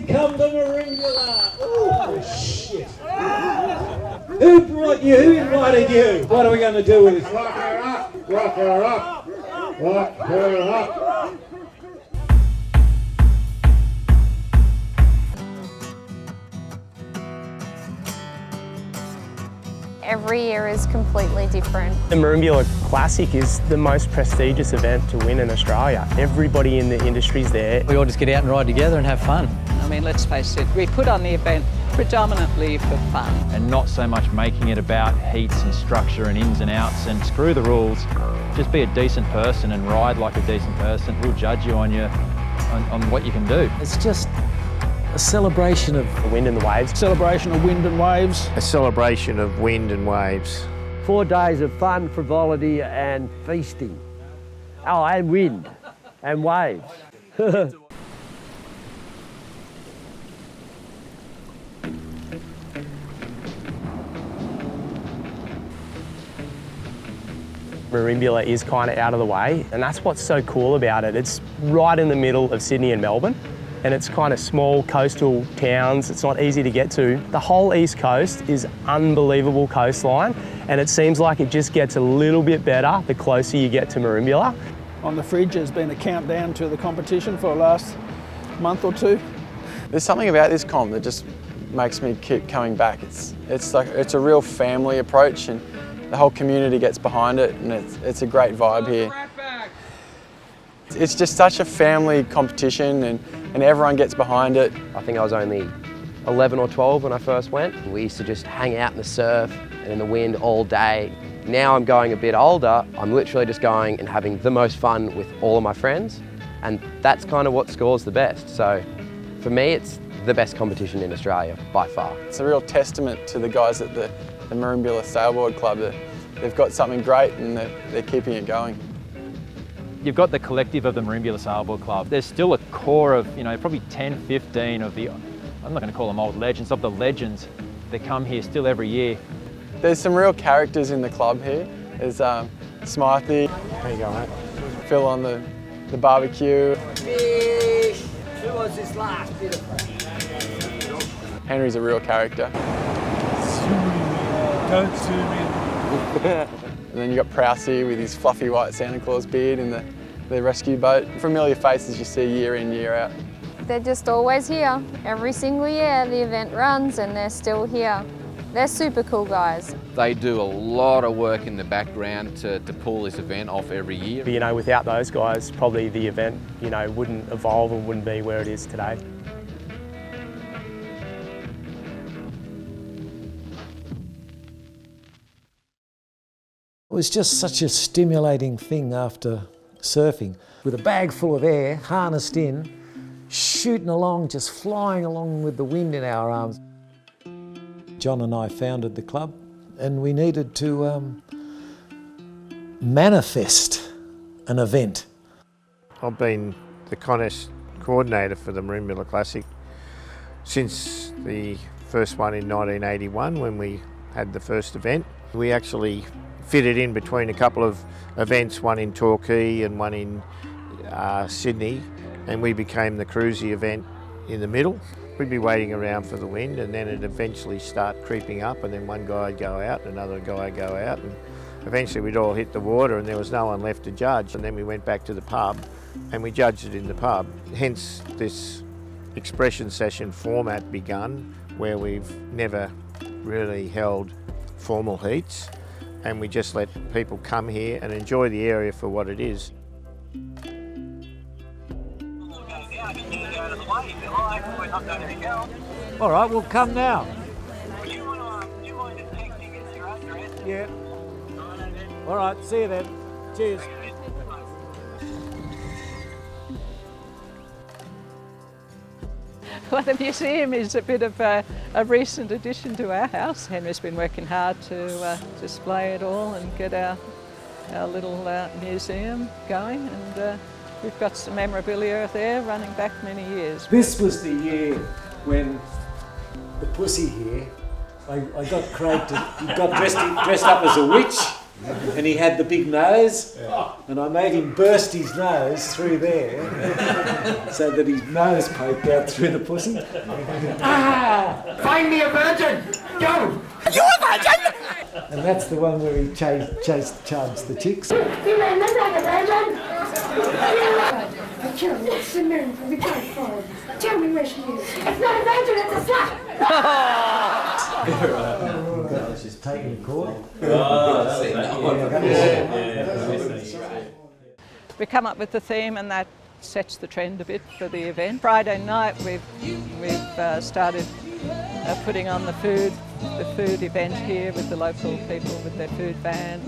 to come to Merimbula. Oh, shit. Who brought you? Who invited you? What are we going to do with this? Lock her up. Lock her up. Lock her up. Every year is completely different. The Merimbula Classic is the most prestigious event to win in Australia. Everybody in the industry's there. We all just get out and ride together and have fun. I mean, let's face it, we put on the event predominantly for fun. And not so much making it about heats and structure and ins and outs and screw the rules. Just be a decent person and ride like a decent person. We'll judge you on what you can do. It's just a celebration of The wind and the waves. Celebration of wind and waves. A celebration of wind and waves. 4 days of fun, frivolity and feasting. Oh, and wind and waves. Merimbula is kind of out of the way, and that's what's so cool about it. It's right in the middle of Sydney and Melbourne, and it's kind of small coastal towns. It's not easy to get to. The whole East Coast is unbelievable coastline, and it seems like it just gets a little bit better the closer you get to Merimbula. On the fridge has been a countdown to the competition for the last month or two. There's something about this comp that just makes me keep coming back. It's a real family approach, and the whole community gets behind it, and it's a great vibe here. It's just such a family competition, and everyone gets behind it. I think I was only 11 or 12 when I first went. We used to just hang out in the surf and in the wind all day. Now I'm going a bit older, I'm literally just going and having the most fun with all of my friends, and that's kind of what scores the best. So for me, it's the best competition in Australia by far. It's a real testament to the guys at the Merimbula Sailboard Club that they've got something great and they're keeping it going. You've got the collective of the Merimbula Sailboard Club. There's still a core of, probably 10, 15 of the, I'm not going to call them old legends, of the legends that come here still every year. There's some real characters in the club here. There's Smithy. How you going, mate? Phil on the barbecue. Fish! Who was this last bit of Henry's a real character. Don't zoom in. And then you got Prousey with his fluffy white Santa Claus beard in the rescue boat. Familiar faces you see year in, year out. They're just always here. Every single year the event runs and they're still here. They're super cool guys. They do a lot of work in the background to pull this event off every year. But, without those guys, probably the event, wouldn't evolve and wouldn't be where it is today. It was just such a stimulating thing after surfing. With a bag full of air, harnessed in, shooting along, just flying along with the wind in our arms. John and I founded the club, and we needed to manifest an event. I've been the contest coordinator for the Merimbula Classic since the first one in 1981 when we had the first event. We actually fitted in between a couple of events, one in Torquay and one in Sydney, and we became the cruisy event in the middle. We'd be waiting around for the wind, and then it'd eventually start creeping up, and then one guy would go out, another guy would go out, and eventually we'd all hit the water and there was no one left to judge. And then we went back to the pub and we judged it in the pub. Hence this expression session format begun, where we've never really held formal heats, and we just let people come here and enjoy the area for what it is. All right, we'll come now. Yeah. All right, see you then. Cheers. Well, the museum is a bit of a recent addition to our house. Henry's been working hard to display it all and get our little museum going, and we've got some memorabilia there running back many years. This was the year when the pussy here, I got Craig to, he got dressed up as a witch. And he had the big nose, and I made him burst his nose through there so that his nose poked out through the pussy. Find me a virgin! Go! You a virgin? And that's the one where he charged the chicks. You may look like a virgin! I killed what's the name for the cat for? Tell me where she is. It's not a virgin, it's a slut! That was just taken to court. We come up with the theme and that sets the trend a bit for the event. Friday night we've started putting on the food event here with the local people with their food van.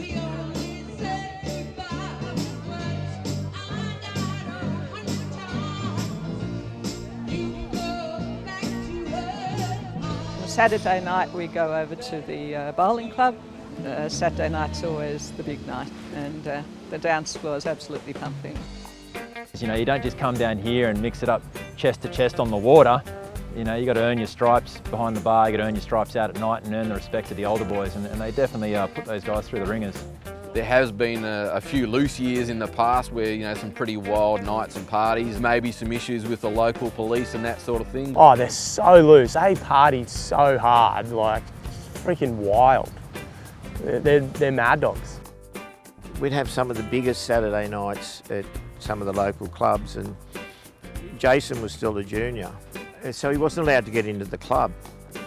Saturday night we go over to the bowling club. Saturday night's always the big night, and the dance floor is absolutely pumping. You know, you don't just come down here and mix it up chest to chest on the water. You know, you got to earn your stripes behind the bar, you got to earn your stripes out at night and earn the respect of the older boys, and they definitely put those guys through the ringers. There has been a few loose years in the past where, you know, some pretty wild nights and parties, maybe some issues with the local police and that sort of thing. Oh, they're so loose. They party so hard, like freaking wild. They're mad dogs. We'd have some of the biggest Saturday nights at some of the local clubs, and Jason was still a junior, so he wasn't allowed to get into the club.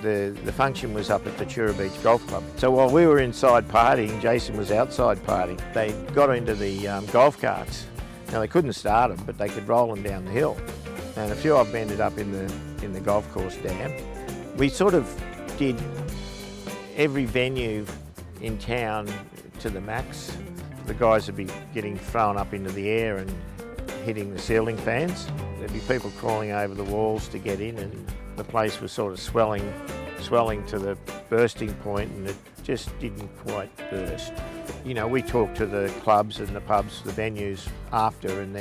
The function was up at the Chura Beach Golf Club. So while we were inside partying, Jason was outside partying. They got into the golf carts. Now they couldn't start them, but they could roll them down the hill. And a few of them ended up in the golf course dam. We sort of did every venue in town to the max. The guys would be getting thrown up into the air and hitting the ceiling fans. There'd be people crawling over the walls to get in, and the place was sort of swelling to the bursting point, and it just didn't quite burst. You know, we talked to the clubs and the pubs, the venues after, and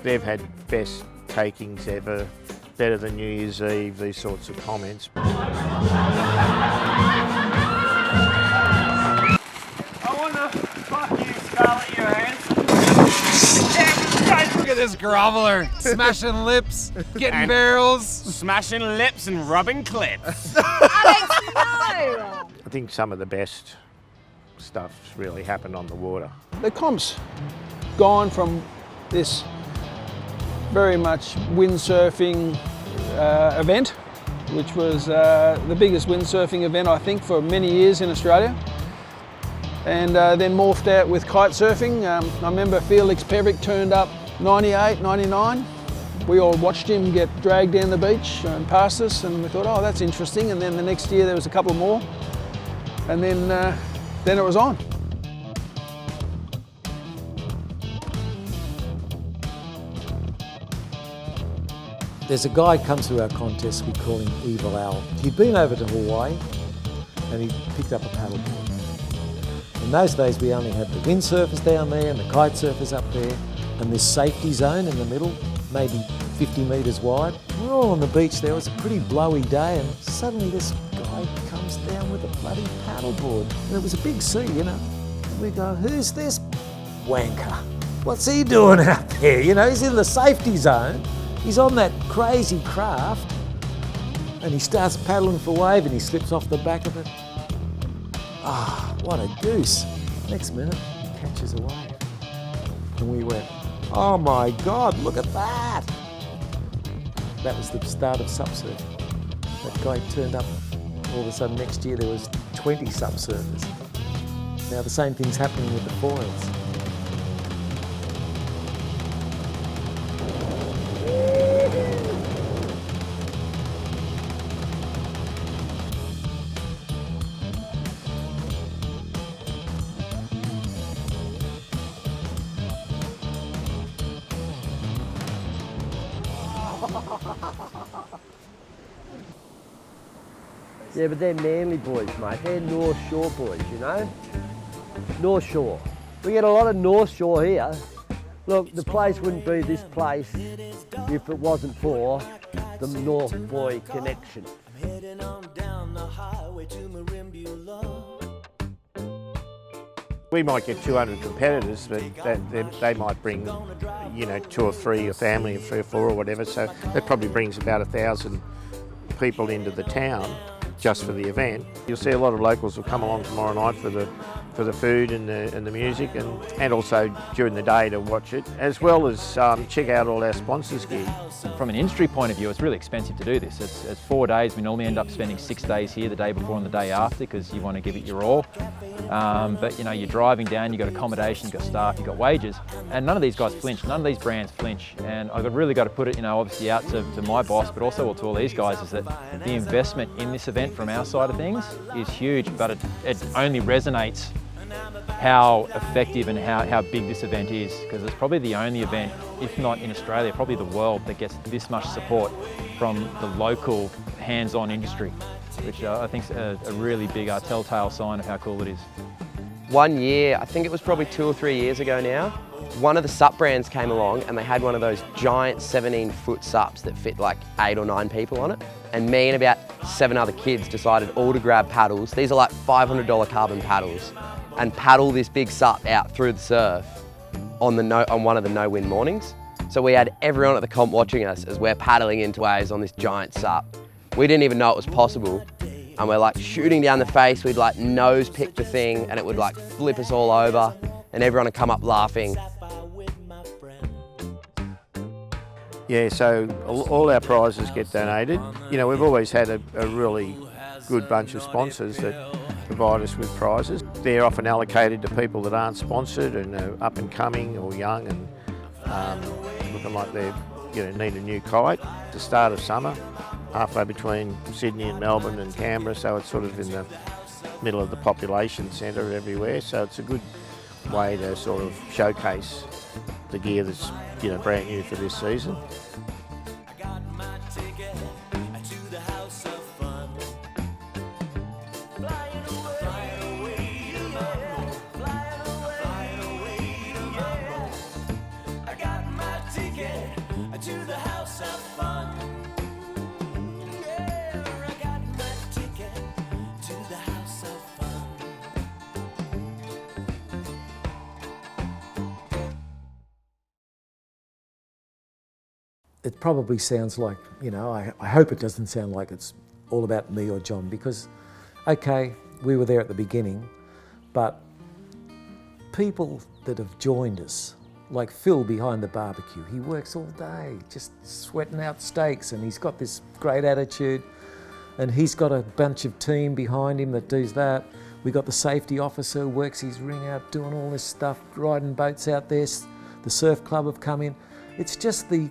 they've had best takings ever, better than New Year's Eve, these sorts of comments. I wanna fuck you, Scarlett Johansson. Look at this groveler, smashing lips, getting barrels, smashing lips and rubbing clips. I think some of the best stuff's really happened on the water. The comp's gone from this very much windsurfing event, which was the biggest windsurfing event I think for many years in Australia, and then morphed out with kite surfing. I remember Felix Pevic turned up 98, 99. We all watched him get dragged down the beach and past us, and we thought, oh, that's interesting. And then the next year there was a couple more, and then it was on. There's a guy who comes to our contest, we call him Evil Al. He'd been over to Hawaii and he picked up a paddleboard. In those days we only had the windsurfers down there and the kite surfers up there, and this safety zone in the middle, maybe 50 metres wide. We're all on the beach there, it was a pretty blowy day, and suddenly this guy comes down with a bloody paddleboard. And it was a big sea, you know. And we go, who's this wanker? What's he doing out there? You know, he's in the safety zone. He's on that crazy craft, and he starts paddling for wave and he slips off the back of it. Ah, what a goose. Next minute, he catches a wave. And we went, oh my God, look at that. That was the start of subsurfing. That guy turned up, all of a sudden next year there was 20 subsurfers. Now the same thing's happening with the foils. Yeah, but they're Manly boys, mate. They're North Shore boys, you know? North Shore. We get a lot of North Shore here. Look, the place wouldn't be this place if it wasn't for the North Boy connection. I'm heading on down the highway to Merimbula. We might get 200 competitors, but they might bring, you know, 2 or 3, a family of 3 or 4 or whatever, so that probably brings about 1,000 people into the town just for the event. You'll see a lot of locals will come along tomorrow night for the food and the music, and also during the day to watch it, as well as check out all our sponsors' gear. From an industry point of view, it's really expensive to do this. It's 4 days. We normally end up spending 6 days here, the day before and the day after, because you want to give it your all. But you know, you're driving down, you've got accommodation, you've got staff, you've got wages, and none of these guys flinch, none of these brands flinch. And I've really got to put it, you know, obviously out to my boss, but also to all these guys, is that the investment in this event from our side of things is huge, but it only resonates how effective and how big this event is, because it's probably the only event, if not in Australia, probably the world, that gets this much support from the local hands-on industry, which I think is a really big telltale sign of how cool it is. One year, I think it was probably 2 or 3 years ago now, one of the SUP brands came along and they had one of those giant 17-foot SUPs that fit like 8 or 9 people on it. And me and about 7 other kids decided all to grab paddles. These are like $500 carbon paddles, and paddle this big SUP out through the surf on one of the no-wind mornings. So we had everyone at the comp watching us as we're paddling into waves on this giant SUP. We didn't even know it was possible. And we're like shooting down the face, we'd like nose pick the thing and it would like flip us all over, and everyone would come up laughing. Yeah, so all our prizes get donated. You know, we've always had a really good bunch of sponsors that provide us with prizes. They're often allocated to people that aren't sponsored and are up and coming or young and looking like they need a new kite. It's the start of summer, halfway between Sydney and Melbourne and Canberra, so it's sort of in the middle of the population centre everywhere. So it's a good way to sort of showcase the gear that's brand new for this season. It probably sounds like, I hope it doesn't sound like it's all about me or John, because, okay, we were there at the beginning, but people that have joined us, like Phil behind the barbecue, he works all day, just sweating out steaks, and he's got this great attitude, and he's got a bunch of team behind him that does that. We got the safety officer who works his ring out, doing all this stuff, riding boats out there. The surf club have come in. It's just the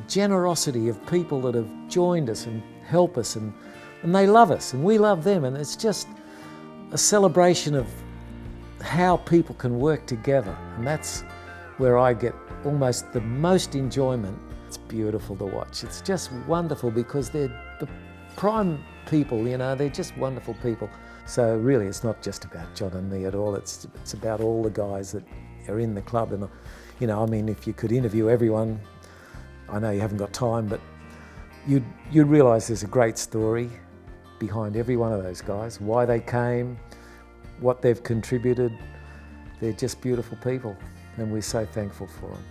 generosity of people that have joined us and help us, and they love us and we love them, and it's just a celebration of how people can work together, and that's where I get almost the most enjoyment. It's beautiful to watch. It's just wonderful because they're the prime people, they're just wonderful people. So really it's not just about John and me at all, it's about all the guys that are in the club, and if you could interview everyone, I know you haven't got time, but you'd realise there's a great story behind every one of those guys, why they came, what they've contributed. They're just beautiful people, and we're so thankful for them.